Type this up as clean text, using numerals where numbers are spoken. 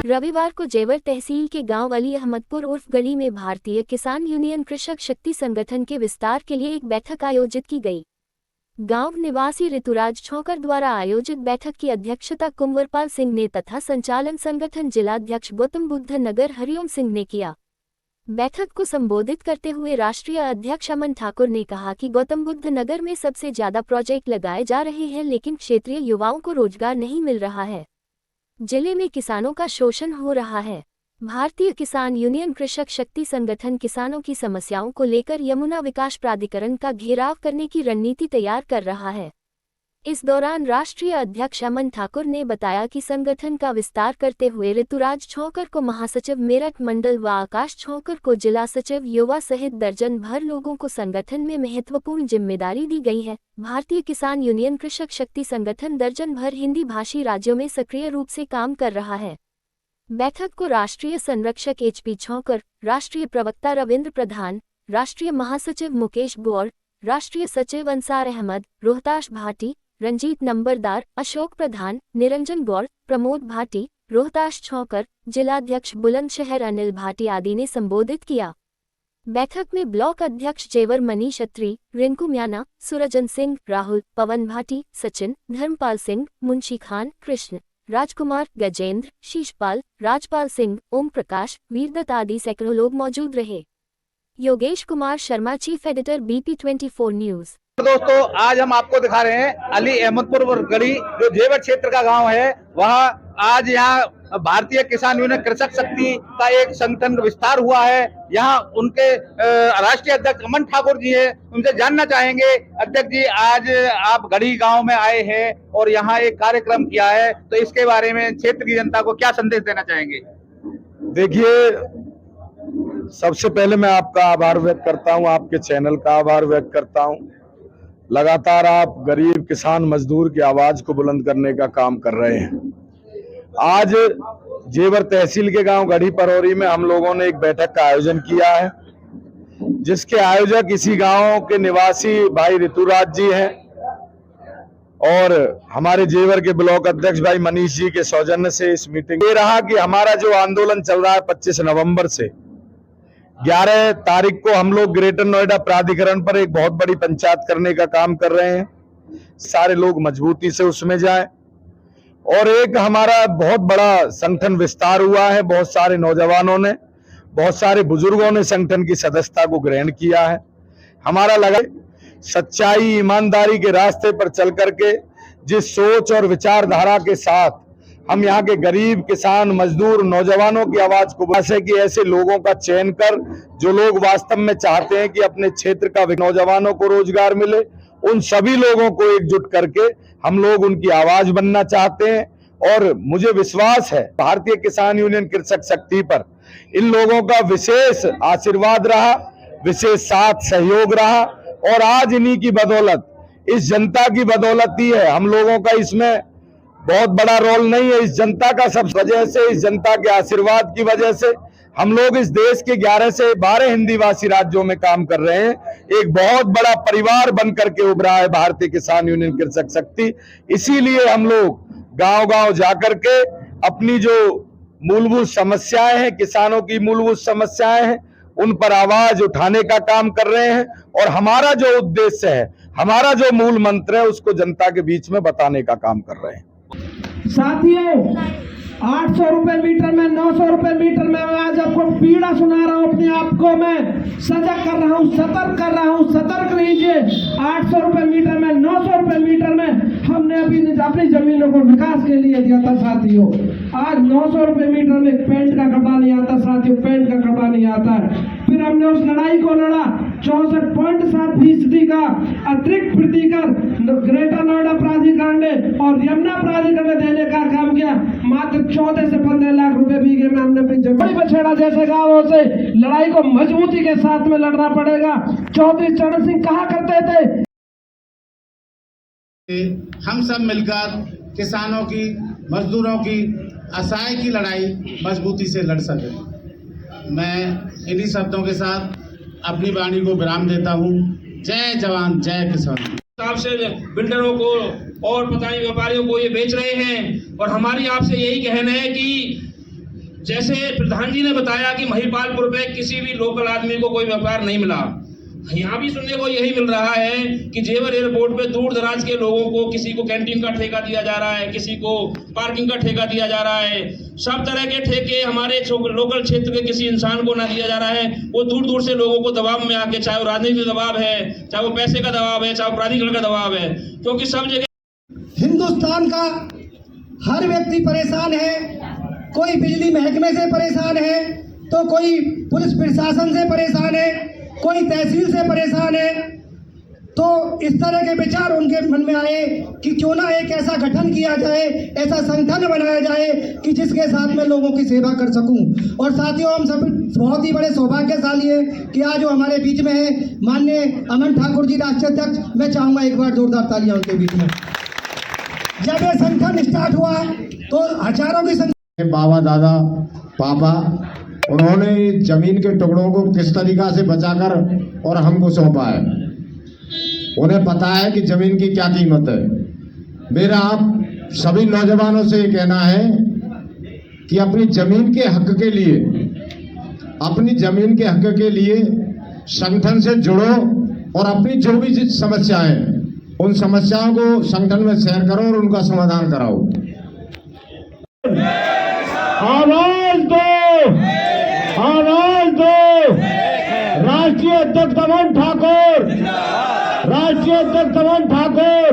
रविवार को जेवर तहसील के गांव अली अहमदपुर उर्फ गली में भारतीय किसान यूनियन कृषक शक्ति संगठन के विस्तार के लिए एक बैठक आयोजित की गई। गांव निवासी ऋतुराज छोकर द्वारा आयोजित बैठक की अध्यक्षता कुंवरपाल सिंह ने तथा संचालन संगठन जिलाध्यक्ष गौतम बुद्ध नगर हरिओम सिंह ने किया। बैठक को संबोधित करते हुए राष्ट्रीय अध्यक्ष अमन ठाकुर ने कहा कि गौतम बुद्ध नगर में सबसे ज्यादा प्रोजेक्ट लगाए जा रहे हैं, लेकिन क्षेत्रीय युवाओं को रोजगार नहीं मिल रहा है। जिले में किसानों का शोषण हो रहा है। भारतीय किसान यूनियन कृषक शक्ति संगठन किसानों की समस्याओं को लेकर यमुना विकास प्राधिकरण का घेराव करने की रणनीति तैयार कर रहा है। इस दौरान राष्ट्रीय अध्यक्ष अमन ठाकुर ने बताया कि संगठन का विस्तार करते हुए ऋतुराज छोकर को महासचिव मेरठ मंडल व आकाश छोकर को जिला सचिव युवा सहित दर्जन भर लोगों को संगठन में महत्वपूर्ण जिम्मेदारी दी गई है। भारतीय किसान यूनियन कृषक शक्ति संगठन दर्जन भर हिंदी भाषी राज्यों में सक्रिय रूप से काम कर रहा है। बैठक को राष्ट्रीय संरक्षक HP छोकर, राष्ट्रीय प्रवक्ता रविंद्र प्रधान, राष्ट्रीय महासचिव मुकेश गौर, राष्ट्रीय सचिव अंसार अहमद, रोहताश भाटी, रंजीत नंबरदार, अशोक प्रधान, निरंजन गौर, प्रमोद भाटी, रोहताश छोकर, जिलाध्यक्ष बुलंदशहर अनिल भाटी आदि ने संबोधित किया। बैठक में ब्लॉक अध्यक्ष जेवर मनीष अत्री, रिंकू म्याना, सुरजन सिंह, राहुल, पवन भाटी, सचिन, धर्मपाल सिंह, मुंशी खान, कृष्ण, राजकुमार, गजेंद्र, शीशपाल, राजपाल सिंह, ओम प्रकाश, वीरदत्त आदि सैकड़ों लोग मौजूद रहे। Yogesh Kumar Sharma, chief editor, BP24 news. दोस्तों, आज हम आपको दिखा रहे हैं अली अहमदपुर गली जो जेवर क्षेत्र का गांव है। वहाँ आज यहाँ भारतीय किसान यूनियन कृषक शक्ति का एक संगठन विस्तार हुआ है। यहाँ उनके राष्ट्रीय अध्यक्ष अमन ठाकुर जी है, उनसे जानना चाहेंगे। अध्यक्ष जी, आज आप गढ़ी गांव में आए हैं और यहाँ एक कार्यक्रम किया है, तो इसके बारे में क्षेत्र की जनता को क्या संदेश देना चाहेंगे? देखिए, सबसे पहले मैं आपका आभार व्यक्त करता हूँ, आपके चैनल का आभार व्यक्त करता हूँ। लगातार आप गरीब किसान मजदूर की आवाज को बुलंद करने का काम कर रहे हैं। आज जेवर तहसील के गांव गढ़ी परौरी में हम लोगों ने एक बैठक का आयोजन किया है, जिसके आयोजक इसी गांव के निवासी भाई ऋतुराज जी हैं और हमारे जेवर के ब्लॉक अध्यक्ष भाई मनीष जी के सौजन्य से इस मीटिंग ये रहा कि हमारा जो आंदोलन चल रहा है 25 नवंबर से 11 तारीख को हम लोग ग्रेटर नोएडा प्राधिकरण पर एक बहुत बड़ी पंचायत करने का काम कर रहे हैं। सारे लोग मजबूती से उसमें जाएं और एक हमारा बहुत बड़ा संगठन विस्तार हुआ है। बहुत सारे नौजवानों ने, बहुत सारे बुजुर्गों ने संगठन की सदस्यता को ग्रहण किया है। हमारा लगा सच्चाई, ईमानदारी के रास्ते पर चल करके जिस सोच और विचारधारा के साथ हम यहाँ के गरीब किसान मजदूर नौजवानों की आवाज को ऐसे कि ऐसे लोगों का चयन कर जो लोग वास्तव में चाहते हैं कि अपने क्षेत्र का नौजवानों को रोजगार मिले, उन सभी लोगों को एकजुट करके हम लोग उनकी आवाज बनना चाहते हैं। और मुझे विश्वास है भारतीय किसान यूनियन कृषक शक्ति पर इन लोगों का विशेष आशीर्वाद रहा, विशेष साथ सहयोग रहा और आज इन्हीं की बदौलत, इस जनता की बदौलत ही है। हम लोगों का इसमें बहुत बड़ा रोल नहीं है, इस जनता का सब वजह से, इस जनता के आशीर्वाद की वजह से हम लोग इस देश के 11 से 12 हिंदी भाषी राज्यों में काम कर रहे हैं। एक बहुत बड़ा परिवार बन करके उभरा है भारतीय किसान यूनियन कृषक शक्ति। इसीलिए हम लोग गांव-गांव जाकर के अपनी जो मूलभूत समस्याएं हैं, किसानों की मूलभूत समस्याएं हैं, उन पर आवाज उठाने का काम कर रहे हैं और हमारा जो उद्देश्य है, हमारा जो मूल मंत्र है, उसको जनता के बीच में बताने का काम कर रहे हैं। साथियों, 800 रुपए मीटर में, 900 रुपए मीटर में मैं आज आपको पीड़ा सुना रहा हूँ। अपने आप को मैं सजग कर रहा हूँ, सतर्क कर रहा हूँ। सतर्क रहिए। 800 रुपए मीटर में, 900 रुपए मीटर में हमने अपनी जमीनों को विकास के लिए दिया था साथियों। आज 900 रुपए मीटर में पेंट का कपड़ा नहीं आता साथियों, पेंट का कपड़ा नहीं आता है। फिर हमने उस लड़ाई को लड़ा। 64.7% का अतिरिक्त प्रतिकर ग्रेटर नोएडा प्राधिकरण ने और यमुना प्राधिकरण ने देने का काम किया। मात्र 14 से 15 लाख रुपए बीघे में हमने बड़ी बछेड़ा जैसे गांवों से लड़ाई को मजबूती के साथ में लड़ना पड़ेगा। चौधरी चरण सिंह कहा करते थे, हम सब मिलकर किसानों की, मजदूरों की, असहाय की लड़ाई मजबूती से लड़ सके। मैं इन्हीं शब्दों के साथ अपनी वाणी को विराम देता हूँ। जय जवान, जय किसान। आपसे बिल्डरों को और पता नहीं व्यापारियों को ये बेच रहे हैं और हमारी आपसे यही कहना है कि जैसे प्रधान जी ने बताया कि महिपालपुर में किसी भी लोकल आदमी को कोई व्यापार नहीं मिला, यहाँ भी सुनने को यही मिल रहा है कि जेवर एयरपोर्ट पे दूर दराज के लोगों को, किसी को कैंटीन का ठेका दिया जा रहा है, किसी को पार्किंग का ठेका दिया जा रहा है। सब तरह के ठेके हमारे लोकल क्षेत्र के किसी इंसान को ना दिया जा रहा है। वो दूर दूर से लोगों को दबाव में आके, चाहे वो राजनीतिक दबाव है, चाहे वो पैसे का दबाव है, चाहे वो प्राधिकरण का दबाव है, क्योंकि सब जगह हिंदुस्तान का हर व्यक्ति परेशान है। कोई बिजली महकमे से परेशान है, तो कोई पुलिस प्रशासन से परेशान है, कोई तहसील से परेशान है। तो इस तरह के विचार उनके मन में आए कि क्यों ना एक ऐसा गठन किया जाए, ऐसा संगठन बनाया जाए कि जिसके साथ में लोगों की सेवा कर सकूं। और साथियों, हम सब बहुत ही बड़े सौभाग्यशाली हैं कि आज जो हमारे बीच में है माननीय अमन ठाकुर जी, राष्ट्रीय अध्यक्ष। मैं चाहूँगा एक बार जोरदार तालियां उनके बीच में। जब ये संगठन स्टार्ट हुआ तो हजारों की संख्या बाबा दादा पापा उन्होंने जमीन के टुकड़ों को किस तरीका से बचाकर और हमको सौंपा है। उन्हें पता है कि जमीन की क्या कीमत है। मेरा आप सभी नौजवानों से ये कहना है कि अपनी जमीन के हक के लिए, अपनी जमीन के हक के लिए संगठन से जुड़ो और अपनी जो भी समस्याएं, उन समस्याओं को संगठन में शेयर करो और उनका समाधान कराओ। आवाज दो, आवाज दो। राष्ट्रीय अध्यक्ष अमन ठाकुर, राष्ट्रीय अध्यक्ष अमन ठाकुर।